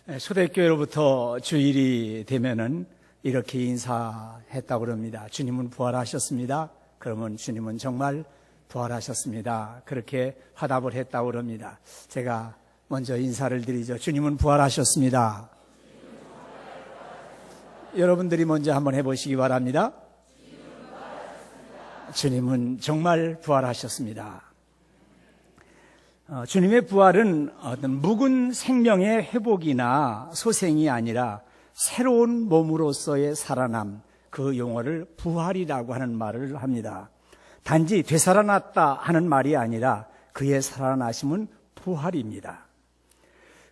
초대교회로부터 주일이 되면은 이렇게 인사했다고 그럽니다. 주님은 부활하셨습니다. 그러면 주님은 정말 부활하셨습니다. 그렇게 화답을 했다고 그럽니다. 제가 먼저 인사를 드리죠. 주님은 부활하셨습니다. 여러분들이 먼저 한번 해보시기 바랍니다. 주님은 정말 부활하셨습니다. 주님의 부활은 어떤 묵은 생명의 회복이나 소생이 아니라 새로운 몸으로서의 살아남, 그 용어를 부활이라고 하는 말을 합니다. 단지 되살아났다 하는 말이 아니라 그의 살아나심은 부활입니다.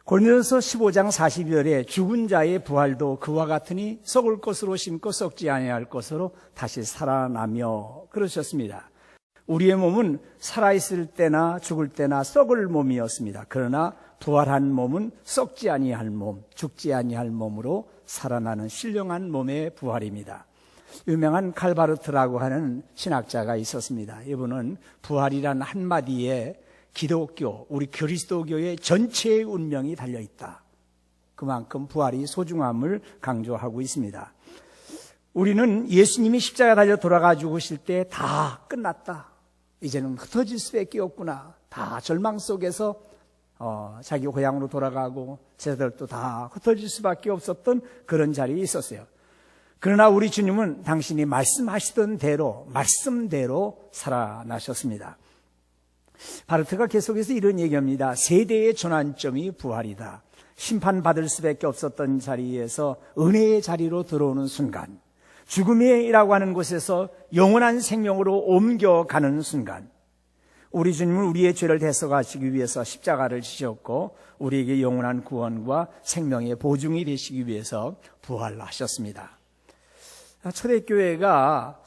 고린도서 15장 40절에 죽은 자의 부활도 그와 같으니 썩을 것으로 심고 썩지 아니할 것으로 다시 살아나며 그러셨습니다. 우리의 몸은 살아있을 때나 죽을 때나 썩을 몸이었습니다. 그러나 부활한 몸은 썩지 아니할 몸, 죽지 아니할 몸으로 살아나는 신령한 몸의 부활입니다. 유명한 칼바르트라고 하는 신학자가 있었습니다. 이분은 부활이란 한마디에 기독교, 우리 그리스도교의 전체의 운명이 달려있다. 그만큼 부활이 소중함을 강조하고 있습니다. 우리는 예수님이 십자가 달려 돌아가 죽으실 때 다 끝났다. 이제는 흩어질 수밖에 없구나. 다 절망 속에서 자기 고향으로 돌아가고 제자들도 다 흩어질 수밖에 없었던 그런 자리에 있었어요. 그러나 우리 주님은 당신이 말씀하시던 대로 말씀대로 살아나셨습니다. 바르트가 계속해서 이런 얘기합니다. 세대의 전환점이 부활이다. 심판받을 수밖에 없었던 자리에서 은혜의 자리로 들어오는 순간, 죽음이라고 하는 곳에서 영원한 생명으로 옮겨가는 순간, 우리 주님은 우리의 죄를 대속하시기 위해서 십자가를 지셨고 우리에게 영원한 구원과 생명의 보증이 되시기 위해서 부활하셨습니다. 초대교회가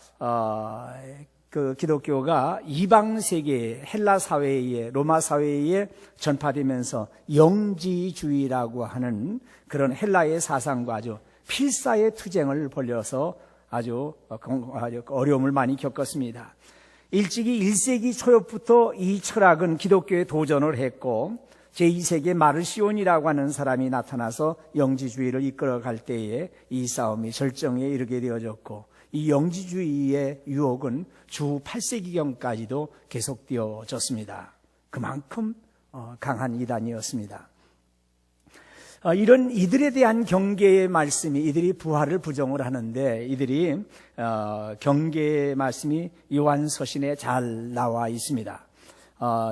기독교가 이방 세계에, 헬라 사회에, 로마 사회에 전파되면서 영지주의라고 하는 그런 헬라의 사상과 아주 필사의 투쟁을 벌여서 아주 어려움을 많이 겪었습니다. 일찍이 1세기 초엽부터 이 철학은 기독교에 도전을 했고 제2세기에 마르시온이라고 하는 사람이 나타나서 영지주의를 이끌어갈 때에 이 싸움이 절정에 이르게 되어졌고 이 영지주의의 유혹은 주 8세기경까지도 계속되어졌습니다. 그만큼 강한 이단이었습니다. 이런 이들에 대한 경계의 말씀이, 이들이 부활을 부정을 하는데 이들이 경계의 말씀이 요한서신에 잘 나와 있습니다.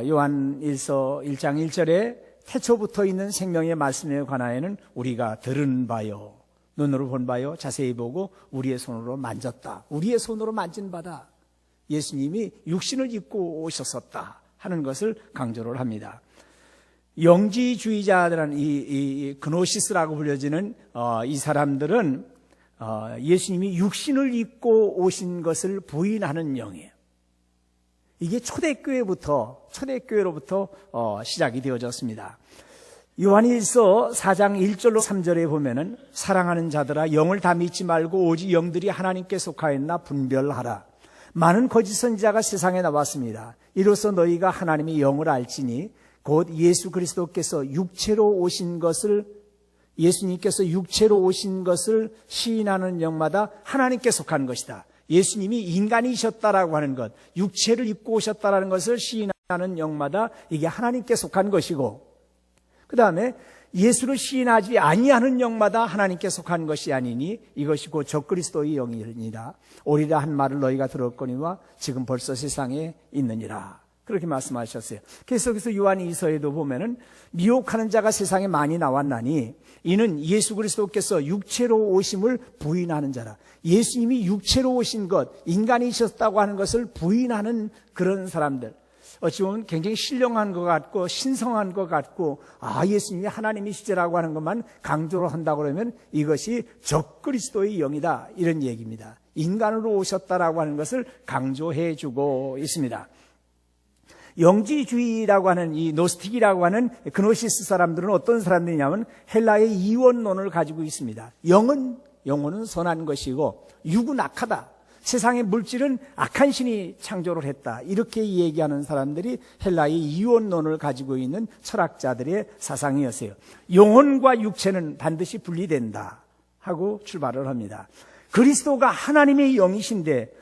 요한 1장 1절에 태초부터 있는 생명의 말씀에 관하여는 우리가 들은 바요, 눈으로 본 바요, 자세히 보고 우리의 손으로 만졌다. 우리의 손으로 만진 바다. 예수님이 육신을 입고 오셨었다 하는 것을 강조를 합니다. 영지주의자들은 이 그노시스라고 불려지는 이 사람들은 예수님이 육신을 입고 오신 것을 부인하는 영이에요. 이게 초대교회로부터 시작이 되어졌습니다. 요한일서 4장 1절로 3절에 보면은 사랑하는 자들아 영을 다 믿지 말고 오직 영들이 하나님께 속하였나 분별하라. 많은 거짓 선지자가 세상에 나왔습니다. 이로써 너희가 하나님의 영을 알지니 곧 예수 그리스도께서 예수님께서 육체로 오신 것을 시인하는 영마다 하나님께 속한 것이다. 예수님이 인간이셨다라고 하는 것, 육체를 입고 오셨다라는 것을 시인하는 영마다 이게 하나님께 속한 것이고, 그 다음에 예수를 시인하지 아니하는 영마다 하나님께 속한 것이 아니니 이것이 곧 적그리스도의 영이니라. 오리라 한 말을 너희가 들었거니와 지금 벌써 세상에 있느니라. 그렇게 말씀하셨어요. 계속해서 요한 2서에도 보면은 미혹하는 자가 세상에 많이 나왔나니 이는 예수 그리스도께서 육체로 오심을 부인하는 자라. 예수님이 육체로 오신 것, 인간이셨다고 하는 것을 부인하는 그런 사람들. 어찌 보면 굉장히 신령한 것 같고 신성한 것 같고 예수님이 하나님이시라고 하는 것만 강조를 한다고 그러면 이것이 적그리스도의 영이다 이런 얘기입니다. 인간으로 오셨다라고 하는 것을 강조해 주고 있습니다. 영지주의라고 하는 이 노스틱이라고 하는 그노시스 사람들은 어떤 사람들이냐면 헬라의 이원론을 가지고 있습니다. 영혼은 선한 것이고 육은 악하다. 세상의 물질은 악한 신이 창조를 했다. 이렇게 얘기하는 사람들이 헬라의 이원론을 가지고 있는 철학자들의 사상이었어요. 영혼과 육체는 반드시 분리된다 하고 출발을 합니다. 그리스도가 하나님의 영이신데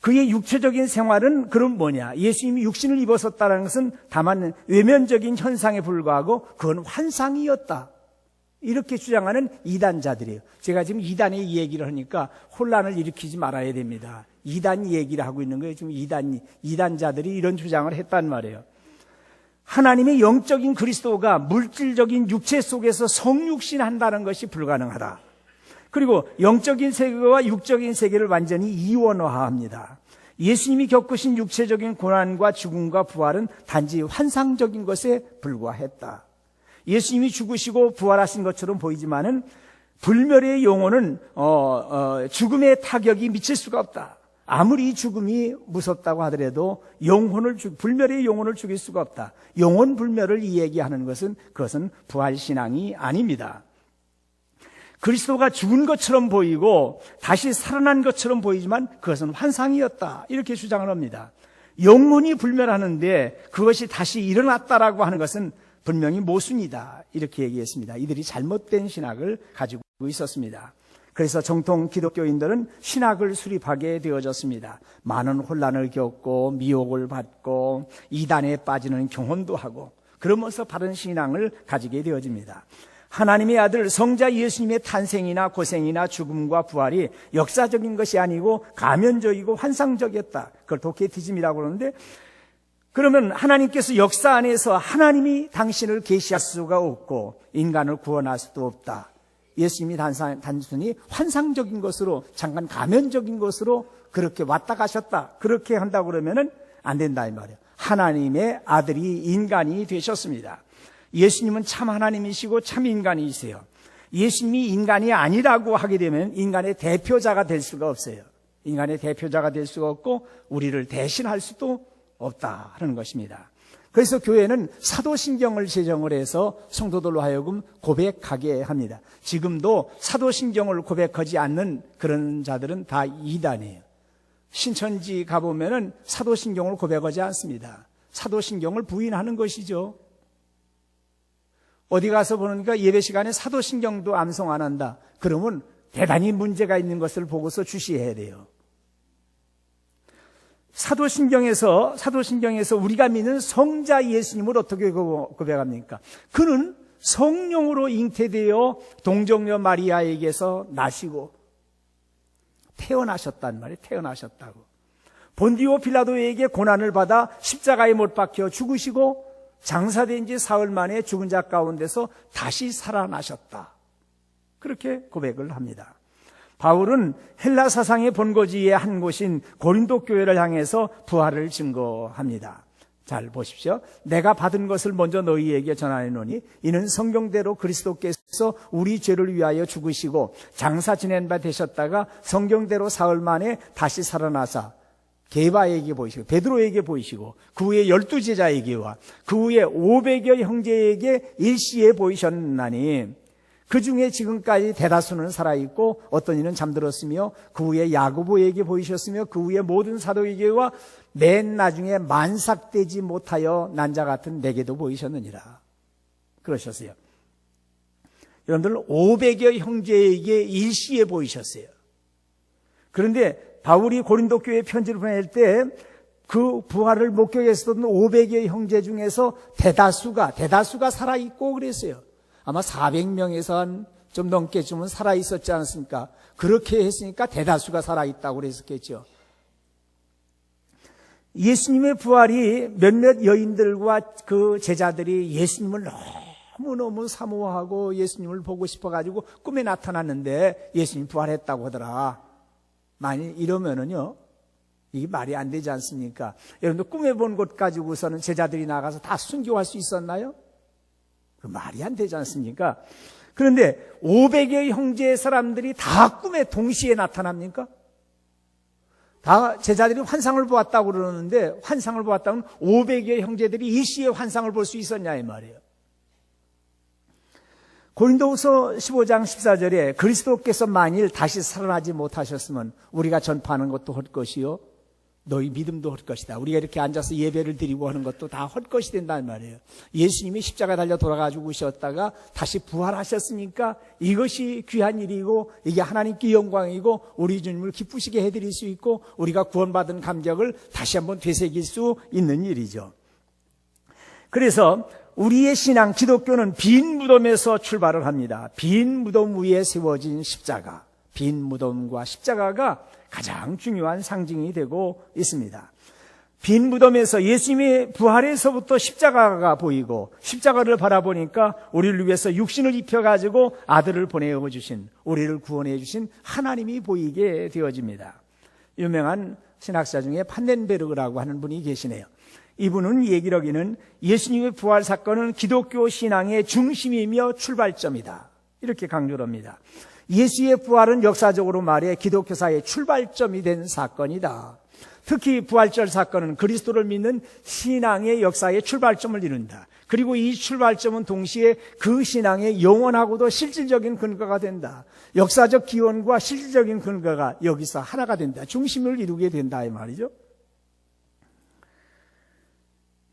그의 육체적인 생활은 그럼 뭐냐? 예수님이 육신을 입었었다는 것은 다만 외면적인 현상에 불과하고 그건 환상이었다. 이렇게 주장하는 이단자들이에요. 제가 지금 이단의 얘기를 하니까 혼란을 일으키지 말아야 됩니다. 이단 얘기를 하고 있는 거예요. 지금 이단자들이 이런 주장을 했단 말이에요. 하나님의 영적인 그리스도가 물질적인 육체 속에서 성육신한다는 것이 불가능하다. 그리고 영적인 세계와 육적인 세계를 완전히 이원화합니다. 예수님이 겪으신 육체적인 고난과 죽음과 부활은 단지 환상적인 것에 불과했다. 예수님이 죽으시고 부활하신 것처럼 보이지만은 불멸의 영혼은 죽음의 타격이 미칠 수가 없다. 아무리 죽음이 무섭다고 하더라도 불멸의 영혼을 죽일 수가 없다. 영혼 불멸을 이야기하는 것은 그것은 부활신앙이 아닙니다. 그리스도가 죽은 것처럼 보이고 다시 살아난 것처럼 보이지만 그것은 환상이었다. 이렇게 주장을 합니다. 영혼이 불멸하는데 그것이 다시 일어났다라고 하는 것은 분명히 모순이다. 이렇게 얘기했습니다. 이들이 잘못된 신학을 가지고 있었습니다. 그래서 정통 기독교인들은 신학을 수립하게 되어졌습니다. 많은 혼란을 겪고 미혹을 받고 이단에 빠지는 경험도 하고 그러면서 바른 신앙을 가지게 되어집니다. 하나님의 아들 성자 예수님의 탄생이나 고생이나 죽음과 부활이 역사적인 것이 아니고 가면적이고 환상적이었다. 그걸 도케티즘이라고 그러는데 그러면 하나님께서 역사 안에서 하나님이 당신을 계시할 수가 없고 인간을 구원할 수도 없다. 예수님이 단순히 환상적인 것으로 잠깐 가면적인 것으로 그렇게 왔다 가셨다. 그렇게 한다고 그러면은 안 된다 이 말이에요. 하나님의 아들이 인간이 되셨습니다. 예수님은 참 하나님이시고 참 인간이세요. 예수님이 인간이 아니라고 하게 되면 인간의 대표자가 될 수가 없어요. 인간의 대표자가 될 수가 없고 우리를 대신할 수도 없다 하는 것입니다. 그래서 교회는 사도신경을 제정을 해서 성도들로 하여금 고백하게 합니다. 지금도 사도신경을 고백하지 않는 그런 자들은 다 이단이에요. 신천지 가보면은 사도신경을 고백하지 않습니다. 사도신경을 부인하는 것이죠. 어디 가서 보니까 예배 시간에 사도신경도 암송 안 한다. 그러면 대단히 문제가 있는 것을 보고서 주시해야 돼요. 사도신경에서 우리가 믿는 성자 예수님을 어떻게 고백합니까? 그는 성령으로 잉태되어 동정녀 마리아에게서 나시고 태어나셨단 말이에요. 태어나셨다고. 본디오 빌라도에게 고난을 받아 십자가에 못 박혀 죽으시고 장사된 지 사흘 만에 죽은 자 가운데서 다시 살아나셨다. 그렇게 고백을 합니다. 바울은 헬라 사상의 본거지의 한 곳인 고린도 교회를 향해서 부활을 증거합니다. 잘 보십시오. 내가 받은 것을 먼저 너희에게 전하노니 이는 성경대로 그리스도께서 우리 죄를 위하여 죽으시고 장사 지낸 바 되셨다가 성경대로 사흘 만에 다시 살아나사 게바에게 보이시고 베드로에게 보이시고 그 후에 12제자에게와 그 후에 500여 형제에게 일시에 보이셨나니 그 중에 지금까지 대다수는 살아있고 어떤 이는 잠들었으며 그 후에 야고보에게 보이셨으며 그 후에 모든 사도에게와 맨 나중에 만삭되지 못하여 난자 같은 내게도 보이셨느니라. 그러셨어요. 여러분들 500여 형제에게 일시에 보이셨어요. 그런데 바울이 고린도 교회에 편지를 보낼 때 그 부활을 목격했었던 500여 형제 중에서 대다수가 살아있고 그랬어요. 아마 400명에서 한 좀 넘게쯤은 살아있었지 않습니까? 그렇게 했으니까 대다수가 살아있다고 그랬었겠죠. 예수님의 부활이 몇몇 여인들과 그 제자들이 예수님을 너무너무 사모하고 예수님을 보고 싶어가지고 꿈에 나타났는데 예수님 부활했다고 하더라. 만일 이러면은요, 이게 말이 안 되지 않습니까? 여러분들 꿈에 본 것 가지고서는 제자들이 나가서 다 순교할 수 있었나요? 그 말이 안 되지 않습니까? 그런데 500여 형제의 사람들이 다 꿈에 동시에 나타납니까? 다 제자들이 환상을 보았다고 그러는데 환상을 보았다면 500여 형제들이 일시에 환상을 볼 수 있었냐 이 말이에요. 고린도후서 15장 14절에 그리스도께서 만일 다시 살아나지 못하셨으면 우리가 전파하는 것도 헛것이요 너희 믿음도 헛것이다. 우리가 이렇게 앉아서 예배를 드리고 하는 것도 다 헛것이 된다는 말이에요. 예수님이 십자가 달려 돌아가 죽으셨다가 다시 부활하셨으니까 이것이 귀한 일이고 이게 하나님께 영광이고 우리 주님을 기쁘시게 해드릴 수 있고 우리가 구원받은 감격을 다시 한번 되새길 수 있는 일이죠. 그래서 우리의 신앙 기독교는 빈 무덤에서 출발을 합니다. 빈 무덤 위에 세워진 십자가, 빈 무덤과 십자가가 가장 중요한 상징이 되고 있습니다. 빈 무덤에서 예수님의 부활에서부터 십자가가 보이고 십자가를 바라보니까 우리를 위해서 육신을 입혀가지고 아들을 보내어주신 우리를 구원해 주신 하나님이 보이게 되어집니다. 유명한 신학자 중에 판넨베르그라고 하는 분이 계시네요. 이분은 얘기하기는 예수님의 부활 사건은 기독교 신앙의 중심이며 출발점이다. 이렇게 강조를 합니다. 예수의 부활은 역사적으로 말해 기독교사의 출발점이 된 사건이다. 특히 부활절 사건은 그리스도를 믿는 신앙의 역사의 출발점을 이룬다. 그리고 이 출발점은 동시에 그 신앙의 영원하고도 실질적인 근거가 된다. 역사적 기원과 실질적인 근거가 여기서 하나가 된다. 중심을 이루게 된다 이 말이죠.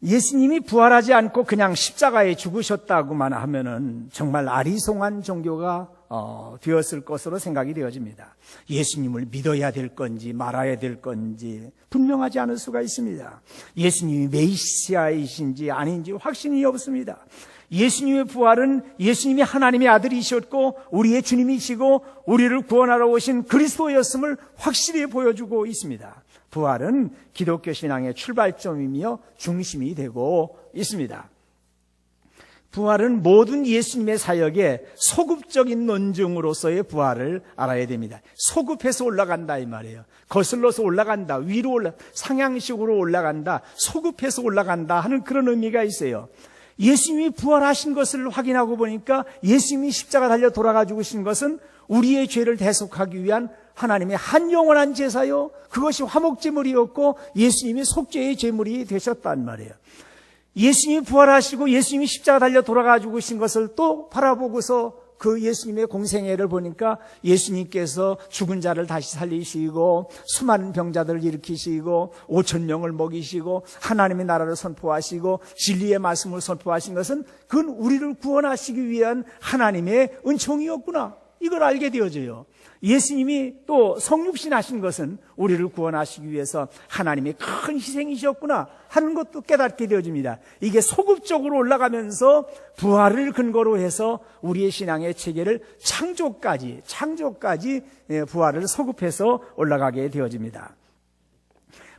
예수님이 부활하지 않고 그냥 십자가에 죽으셨다고만 하면은 정말 아리송한 종교가 되었을 것으로 생각이 되어집니다. 예수님을 믿어야 될 건지 말아야 될 건지 분명하지 않을 수가 있습니다. 예수님이 메시아이신지 아닌지 확신이 없습니다. 예수님의 부활은 예수님이 하나님의 아들이셨고 우리의 주님이시고 우리를 구원하러 오신 그리스도였음을 확실히 보여주고 있습니다. 부활은 기독교 신앙의 출발점이며 중심이 되고 있습니다. 부활은 모든 예수님의 사역의 소급적인 논증으로서의 부활을 알아야 됩니다. 소급해서 올라간다 이 말이에요. 거슬러서 올라간다, 위로 상향식으로 올라간다, 소급해서 올라간다 하는 그런 의미가 있어요. 예수님이 부활하신 것을 확인하고 보니까 예수님이 십자가 달려 돌아가 죽으신 것은 우리의 죄를 대속하기 위한 하나님의 한 영원한 제사요, 그것이 화목제물이었고 예수님이 속죄의 제물이 되셨단 말이에요. 예수님이 부활하시고 예수님이 십자가 달려 돌아가 죽으신 것을 또 바라보고서 그 예수님의 공생애를 보니까 예수님께서 죽은 자를 다시 살리시고 수많은 병자들을 일으키시고 5,000명을 먹이시고 하나님의 나라를 선포하시고 진리의 말씀을 선포하신 것은 그건 우리를 구원하시기 위한 하나님의 은총이었구나, 이걸 알게 되어져요. 예수님이 또 성육신 하신 것은 우리를 구원하시기 위해서 하나님의 큰 희생이셨구나 하는 것도 깨닫게 되어집니다. 이게 소급적으로 올라가면서 부활을 근거로 해서 우리의 신앙의 체계를 창조까지 부활을 소급해서 올라가게 되어집니다.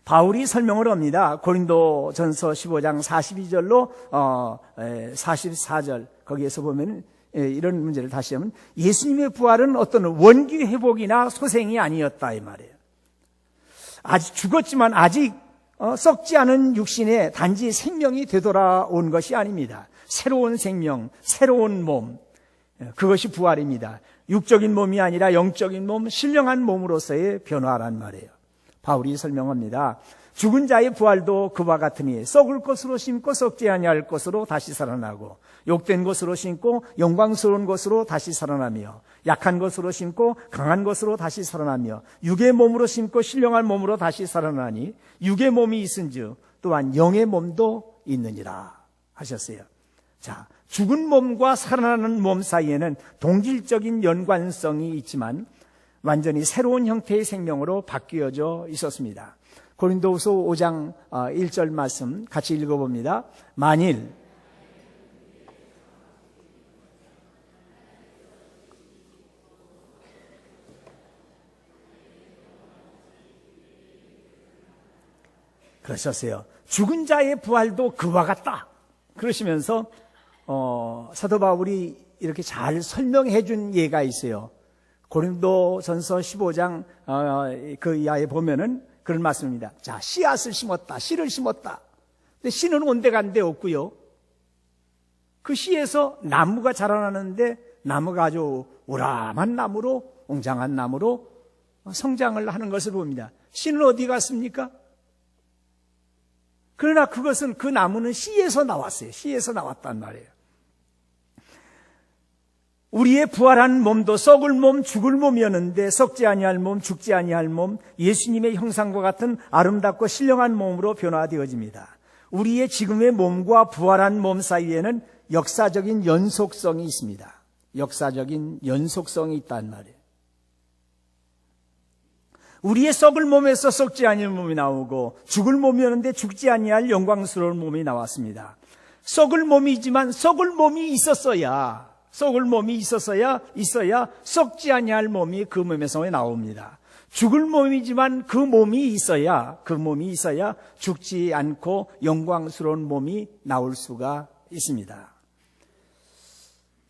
바울이 설명을 합니다. 고린도전서 15장 42절로 44절 거기에서 보면 이런 문제를 다시 하면 예수님의 부활은 어떤 원기 회복이나 소생이 아니었다 이 말이에요. 아직 죽었지만 아직 썩지 않은 육신에 단지 생명이 되돌아온 것이 아닙니다. 새로운 생명, 새로운 몸, 그것이 부활입니다. 육적인 몸이 아니라 영적인 몸, 신령한 몸으로서의 변화란 말이에요. 바울이 설명합니다. 죽은 자의 부활도 그와 같으니 썩을 것으로 심고 썩지 아니할 것으로 다시 살아나고 욕된 것으로 심고 영광스러운 것으로 다시 살아나며 약한 것으로 심고 강한 것으로 다시 살아나며 육의 몸으로 심고 신령한 몸으로 다시 살아나니 육의 몸이 있은즉 또한 영의 몸도 있느니라 하셨어요. 자, 죽은 몸과 살아나는 몸 사이에는 동질적인 연관성이 있지만 완전히 새로운 형태의 생명으로 바뀌어져 있었습니다. 고린도후서 5장 1절 말씀 같이 읽어봅니다. 만일 그러셨어요. 죽은 자의 부활도 그와 같다 그러시면서 사도 바울이 이렇게 잘 설명해 준 예가 있어요. 고린도전서 15장 그 이하에 보면은 그런 말씀입니다. 자, 씨앗을 심었다, 씨를 심었다. 근데 씨는 온데간데 없고요. 그 씨에서 나무가 자라나는데 나무가 아주 우람한 나무로, 웅장한 나무로 성장을 하는 것을 봅니다. 씨는 어디 갔습니까? 그러나 그것은 그 나무는 씨에서 나왔어요. 씨에서 나왔단 말이에요. 우리의 부활한 몸도 썩을 몸, 죽을 몸이었는데 썩지 아니할 몸, 죽지 아니할 몸, 예수님의 형상과 같은 아름답고 신령한 몸으로 변화되어집니다. 우리의 지금의 몸과 부활한 몸 사이에는 역사적인 연속성이 있습니다. 역사적인 연속성이 있단 말이에요. 우리의 썩을 몸에서 썩지 아니할 몸이 나오고 죽을 몸이었는데 죽지 아니할 영광스러운 몸이 나왔습니다. 썩을 몸이지만 썩을 몸이 있어야 썩지 아니할 몸이 그 몸에서 나옵니다. 죽을 몸이지만 그 몸이 있어야 죽지 않고 영광스러운 몸이 나올 수가 있습니다.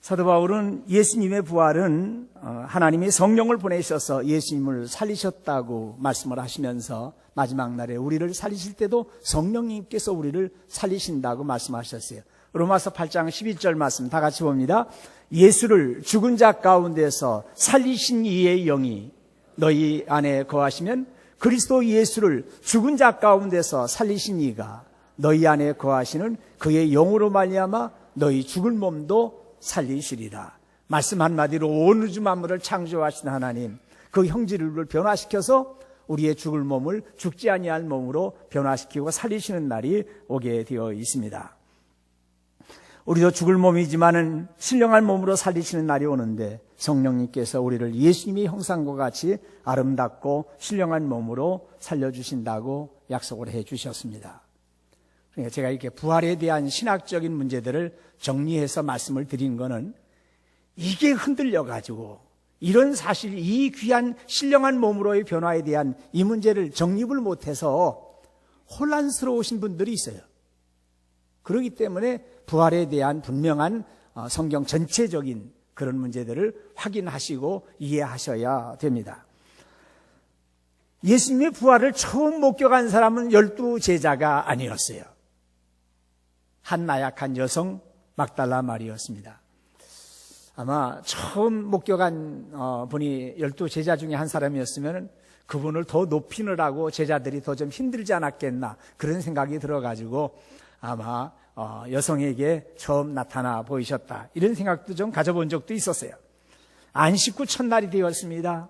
사도 바울은 예수님의 부활은 하나님이 성령을 보내셔서 예수님을 살리셨다고 말씀을 하시면서 마지막 날에 우리를 살리실 때도 성령님께서 우리를 살리신다고 말씀하셨어요. 로마서 8장 12절 말씀 다 같이 봅니다. 예수를 죽은 자 가운데서 살리신 이의 영이 너희 안에 거하시면 그리스도 예수를 죽은 자 가운데서 살리신 이가 너희 안에 거하시는 그의 영으로 말미암아 너희 죽을 몸도 살리시리라. 말씀 한마디로 온 우주 만물을 창조하신 하나님, 그 형질을 변화시켜서 우리의 죽을 몸을 죽지 아니할 몸으로 변화시키고 살리시는 날이 오게 되어 있습니다. 우리도 죽을 몸이지만은 신령한 몸으로 살리시는 날이 오는데 성령님께서 우리를 예수님의 형상과 같이 아름답고 신령한 몸으로 살려주신다고 약속을 해 주셨습니다. 그러니까 제가 이렇게 부활에 대한 신학적인 문제들을 정리해서 말씀을 드린 거는 이게 흔들려가지고 이런 사실, 이 귀한 신령한 몸으로의 변화에 대한 이 문제를 정립을 못해서 혼란스러우신 분들이 있어요. 그렇기 때문에 부활에 대한 분명한 성경 전체적인 그런 문제들을 확인하시고 이해하셔야 됩니다. 예수님의 부활을 처음 목격한 사람은 12제자가 아니었어요. 한 나약한 여성 막달라 마리였습니다. 아마 처음 목격한 분이 12제자 중에 한 사람이었으면 그분을 더 높이느라고 제자들이 더 좀 힘들지 않았겠나 그런 생각이 들어가지고 아마 여성에게 처음 나타나 보이셨다 이런 생각도 좀 가져본 적도 있었어요. 안식 후 첫날이 되었습니다.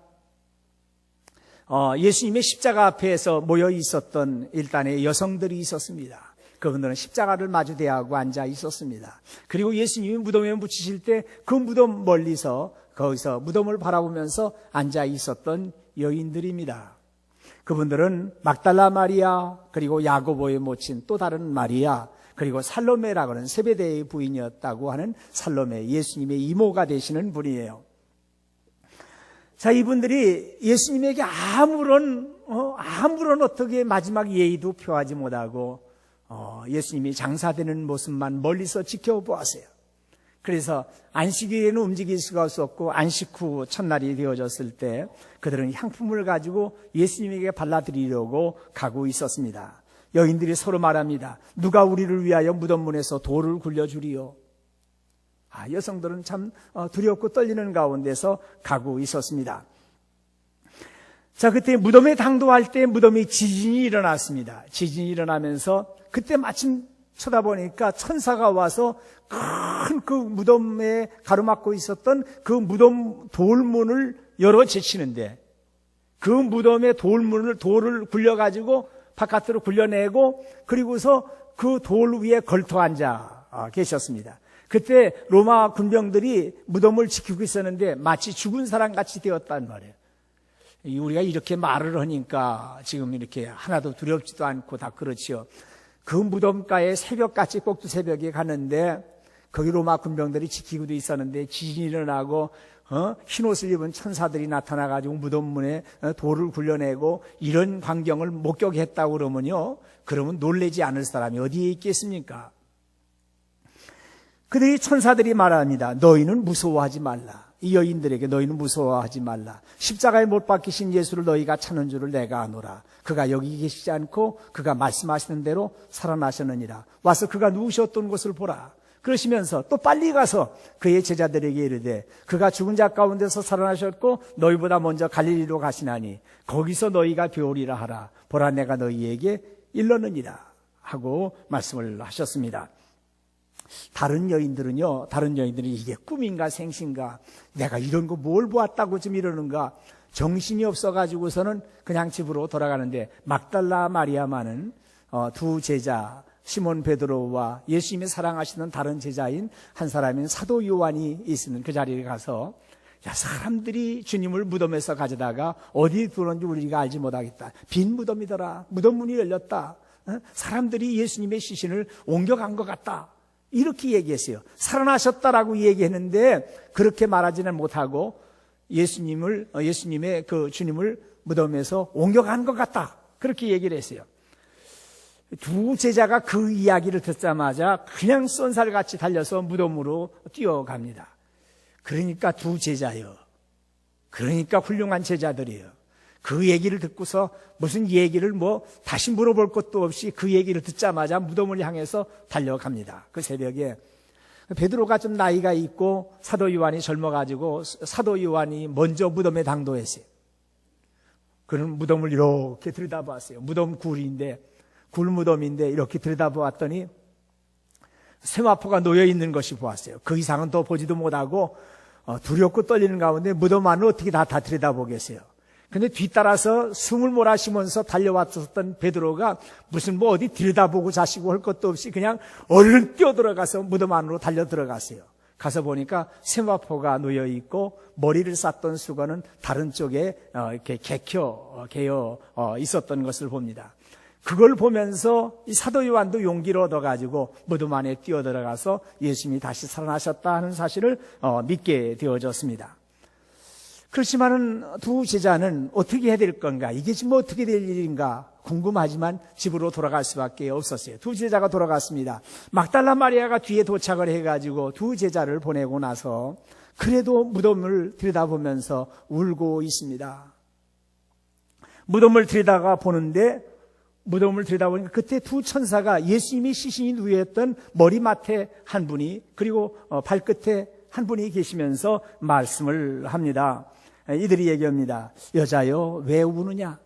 예수님의 십자가 앞에서 모여 있었던 일단의 여성들이 있었습니다. 그분들은 십자가를 마주 대하고 앉아 있었습니다. 그리고 예수님이 무덤에 묻히실 때 그 무덤 멀리서 거기서 무덤을 바라보면서 앉아 있었던 여인들입니다. 그분들은 막달라 마리아, 그리고 야고보의 모친 또 다른 마리아, 그리고 살로메라고 하는 세베대의 부인이었다고 하는 살로메, 예수님의 이모가 되시는 분이에요. 자, 이분들이 예수님에게 아무런 어떻게 마지막 예의도 표하지 못하고 예수님이 장사되는 모습만 멀리서 지켜보았어요. 그래서 안식일에는 움직일 수가 없었고 안식 후 첫날이 되어졌을 때 그들은 향품을 가지고 예수님에게 발라드리려고 가고 있었습니다. 여인들이 서로 말합니다. 누가 우리를 위하여 무덤문에서 돌을 굴려주리요. 여성들은 참 두렵고 떨리는 가운데서 가고 있었습니다. 자, 그때 무덤에 당도할 때 무덤에 지진이 일어났습니다. 지진이 일어나면서 그때 마침 쳐다보니까 천사가 와서 큰 그 무덤에 가로막고 있었던 그 무덤 돌문을 열어 제치는데 그 무덤의 돌을 굴려가지고 바깥으로 굴려내고 그리고서 그 돌 위에 걸터 앉아 계셨습니다. 그때 로마 군병들이 무덤을 지키고 있었는데 마치 죽은 사람같이 되었단 말이에요. 우리가 이렇게 말을 하니까 지금 이렇게 하나도 두렵지도 않고 다 그렇지요. 그 무덤가에 새벽같이 꼭두 새벽에 갔는데 거기 로마 군병들이 지키고도 있었는데 지진이 일어나고 흰옷을 입은 천사들이 나타나가지고 무덤문에 돌을 굴려내고 이런 광경을 목격했다고 그러면 놀라지 않을 사람이 어디에 있겠습니까? 그들이 천사들이 말합니다. 너희는 무서워하지 말라. 이 여인들에게 너희는 무서워하지 말라. 십자가에 못 박히신 예수를 너희가 찾는 줄을 내가 아노라. 그가 여기 계시지 않고 그가 말씀하시는 대로 살아나셨느니라. 와서 그가 누우셨던 곳을 보라. 그러시면서 또 빨리 가서 그의 제자들에게 이르되 그가 죽은 자 가운데서 살아나셨고 너희보다 먼저 갈릴리로 가시나니 거기서 너희가 배우리라 하라. 보라 내가 너희에게 일렀느니라 하고 말씀을 하셨습니다. 다른 여인들이 이게 꿈인가 생신가, 내가 이런 거 뭘 보았다고 좀 이러는가, 정신이 없어가지고서는 그냥 집으로 돌아가는데, 막달라 마리아만은 두 제자 시몬 베드로와 예수님이 사랑하시는 다른 제자인 한 사람인 사도 요한이 있는 그 자리에 가서, 야, 사람들이 주님을 무덤에서 가져다가 어디 두었는지 우리가 알지 못하겠다. 빈 무덤이더라. 무덤 문이 열렸다. 사람들이 예수님의 시신을 옮겨간 것 같다. 이렇게 얘기했어요. 살아나셨다라고 얘기했는데 그렇게 말하지는 못하고 예수님의 그 주님을 무덤에서 옮겨간 것 같다. 그렇게 얘기를 했어요. 두 제자가 그 이야기를 듣자마자 그냥 쏜살같이 달려서 무덤으로 뛰어갑니다. 그러니까 두 제자요. 그러니까 훌륭한 제자들이에요. 그 얘기를 듣고서 무슨 얘기를 다시 물어볼 것도 없이 그 얘기를 듣자마자 무덤을 향해서 달려갑니다. 그 새벽에 베드로가 좀 나이가 있고 사도 요한이 젊어가지고 사도 요한이 먼저 무덤에 당도했어요. 그는 무덤을 이렇게 들여다보았어요. 무덤 굴무덤인데 이렇게 들여다보았더니 세마포가 놓여있는 것이 보았어요. 그 이상은 더 보지도 못하고 두렵고 떨리는 가운데 무덤 안을 어떻게 다 들여다보겠어요. 근데 뒤따라서 숨을 몰아쉬면서 달려왔었던 베드로가 무슨 어디 들여다보고 자시고 할 것도 없이 그냥 얼른 뛰어들어가서 무덤 안으로 달려 들어갔어요. 가서 보니까 세마포가 놓여있고 머리를 쌌던 수건은 다른 쪽에 이렇게 개어 있었던 것을 봅니다. 그걸 보면서 이 사도 요한도 용기를 얻어가지고 무덤 안에 뛰어들어가서 예수님이 다시 살아나셨다 하는 사실을 믿게 되어졌습니다. 그렇지만은 두 제자는 어떻게 해야 될 건가? 이게 지금 어떻게 될 일인가? 궁금하지만 집으로 돌아갈 수밖에 없었어요. 두 제자가 돌아갔습니다. 막달라 마리아가 뒤에 도착을 해가지고 두 제자를 보내고 나서 그래도 무덤을 들여다보면서 울고 있습니다. 무덤을 들여다보니까 그때 두 천사가 예수님이 시신이 누워있던 머리맡에 한 분이 그리고 발끝에 한 분이 계시면서 말씀을 합니다. 이들이 얘기합니다. 여자여 왜 우느냐?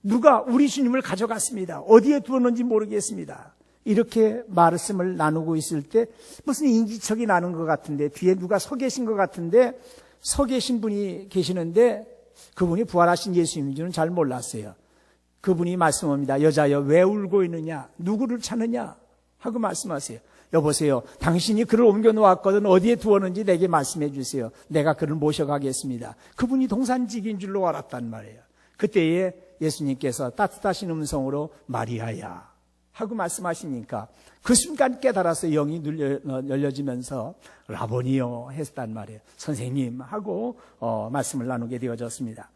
누가 우리 주님을 가져갔습니다. 어디에 두었는지 모르겠습니다. 이렇게 말씀을 나누고 있을 때 무슨 인기척이 나는 것 같은데 뒤에 누가 서 계신 것 같은데 서 계신 분이 계시는데 그분이 부활하신 예수님인 줄은 잘 몰랐어요. 그분이 말씀합니다. 여자여 왜 울고 있느냐? 누구를 찾느냐? 하고 말씀하세요. 여보세요. 당신이 그를 옮겨 놓았거든 어디에 두었는지 내게 말씀해 주세요. 내가 그를 모셔가겠습니다. 그분이 동산직인 줄로 알았단 말이에요. 그때에 예수님께서 따뜻하신 음성으로 마리아야 하고 말씀하시니까 그 순간 깨달아서 영이 열려지면서 라보니요 했단 말이에요. 선생님 하고 말씀을 나누게 되어졌습니다.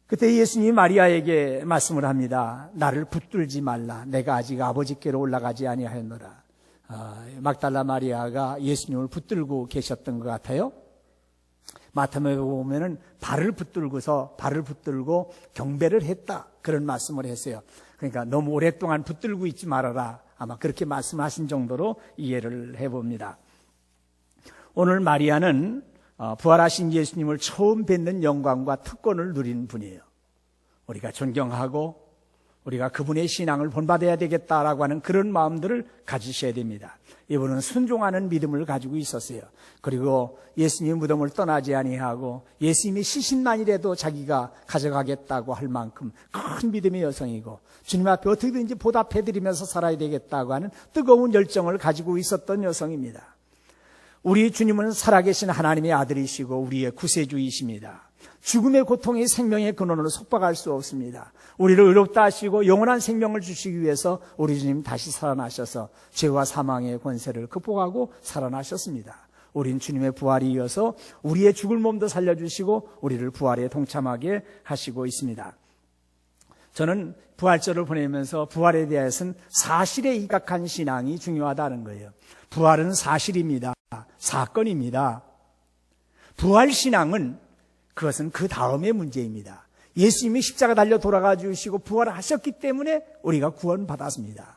그때 예수님이 마리아에게 말씀을 합니다. 나를 붙들지 말라. 내가 아직 아버지께로 올라가지 아니하였노라. 막달라 마리아가 예수님을 붙들고 계셨던 것 같아요. 마태복음에 보면은 발을 붙들고 경배를 했다. 그런 말씀을 했어요. 그러니까 너무 오랫동안 붙들고 있지 말아라. 아마 그렇게 말씀하신 정도로 이해를 해봅니다. 오늘 마리아는 부활하신 예수님을 처음 뵙는 영광과 특권을 누린 분이에요. 우리가 존경하고 우리가 그분의 신앙을 본받아야 되겠다라고 하는 그런 마음들을 가지셔야 됩니다. 이분은 순종하는 믿음을 가지고 있었어요. 그리고 예수님 무덤을 떠나지 아니하고 예수님이 시신만이라도 자기가 가져가겠다고 할 만큼 큰 믿음의 여성이고 주님 앞에 어떻게든지 보답해드리면서 살아야 되겠다고 하는 뜨거운 열정을 가지고 있었던 여성입니다. 우리 주님은 살아계신 하나님의 아들이시고 우리의 구세주이십니다. 죽음의 고통이 생명의 근원으로 속박할 수 없습니다. 우리를 의롭다 하시고 영원한 생명을 주시기 위해서 우리 주님 다시 살아나셔서 죄와 사망의 권세를 극복하고 살아나셨습니다. 우린 주님의 부활이 이어서 우리의 죽을 몸도 살려주시고 우리를 부활에 동참하게 하시고 있습니다. 저는 부활절을 보내면서 부활에 대해서는 사실에 입각한 신앙이 중요하다는 거예요. 부활은 사실입니다. 사건입니다. 부활신앙은 그것은 그 다음의 문제입니다. 예수님이 십자가 달려 돌아가 주시고 부활하셨기 때문에 우리가 구원받았습니다.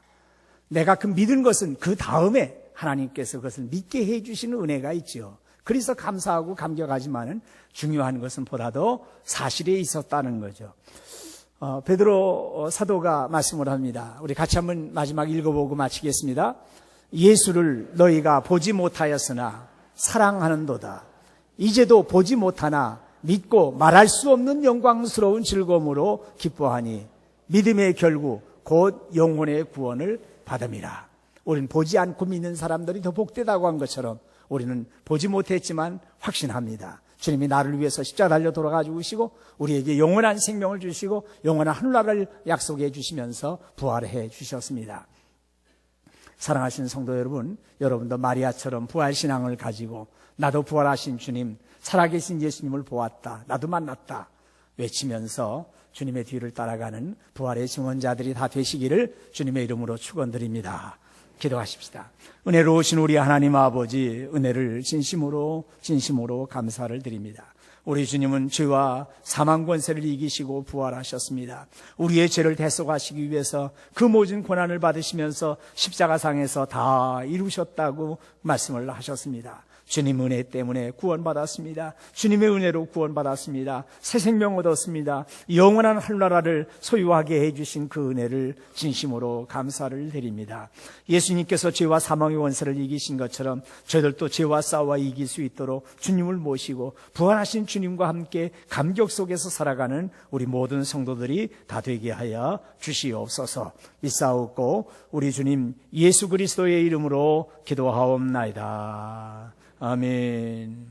내가 그 믿은 것은 그 다음에 하나님께서 그것을 믿게 해주시는 은혜가 있죠. 그래서 감사하고 감격하지만은 중요한 것은 보다 더 사실에 있었다는 거죠. 베드로 사도가 말씀을 합니다. 우리 같이 한번 마지막 읽어보고 마치겠습니다. 예수를 너희가 보지 못하였으나 사랑하는도다. 이제도 보지 못하나 믿고 말할 수 없는 영광스러운 즐거움으로 기뻐하니 믿음의 결국 곧 영혼의 구원을 받음이라. 우리는 보지 않고 믿는 사람들이 더 복되다고 한 것처럼 우리는 보지 못했지만 확신합니다. 주님이 나를 위해서 십자가 달려 돌아가 주시고 우리에게 영원한 생명을 주시고 영원한 하늘나라를 약속해 주시면서 부활해 주셨습니다. 사랑하시는 성도 여러분, 여러분도 마리아처럼 부활신앙을 가지고 나도 부활하신 주님, 살아계신 예수님을 보았다, 나도 만났다 외치면서 주님의 뒤를 따라가는 부활의 증언자들이 다 되시기를 주님의 이름으로 축원드립니다. 기도하십시다. 은혜로우신 우리 하나님 아버지, 은혜를 진심으로 감사를 드립니다. 우리 주님은 죄와 사망 권세를 이기시고 부활하셨습니다. 우리의 죄를 대속하시기 위해서 그 모든 고난을 받으시면서 십자가상에서 다 이루셨다고 말씀을 하셨습니다. 주님 은혜 때문에 구원받았습니다. 주님의 은혜로 구원받았습니다. 새 생명 얻었습니다. 영원한 하늘나라를 소유하게 해주신 그 은혜를 진심으로 감사를 드립니다. 예수님께서 죄와 사망의 원세를 이기신 것처럼 저희들도 죄와 싸워 이길 수 있도록 주님을 모시고 부활하신 주님과 함께 감격 속에서 살아가는 우리 모든 성도들이 다 되게 하여 주시옵소서. 믿사옵고 우리 주님 예수 그리스도의 이름으로 기도하옵나이다. 아멘.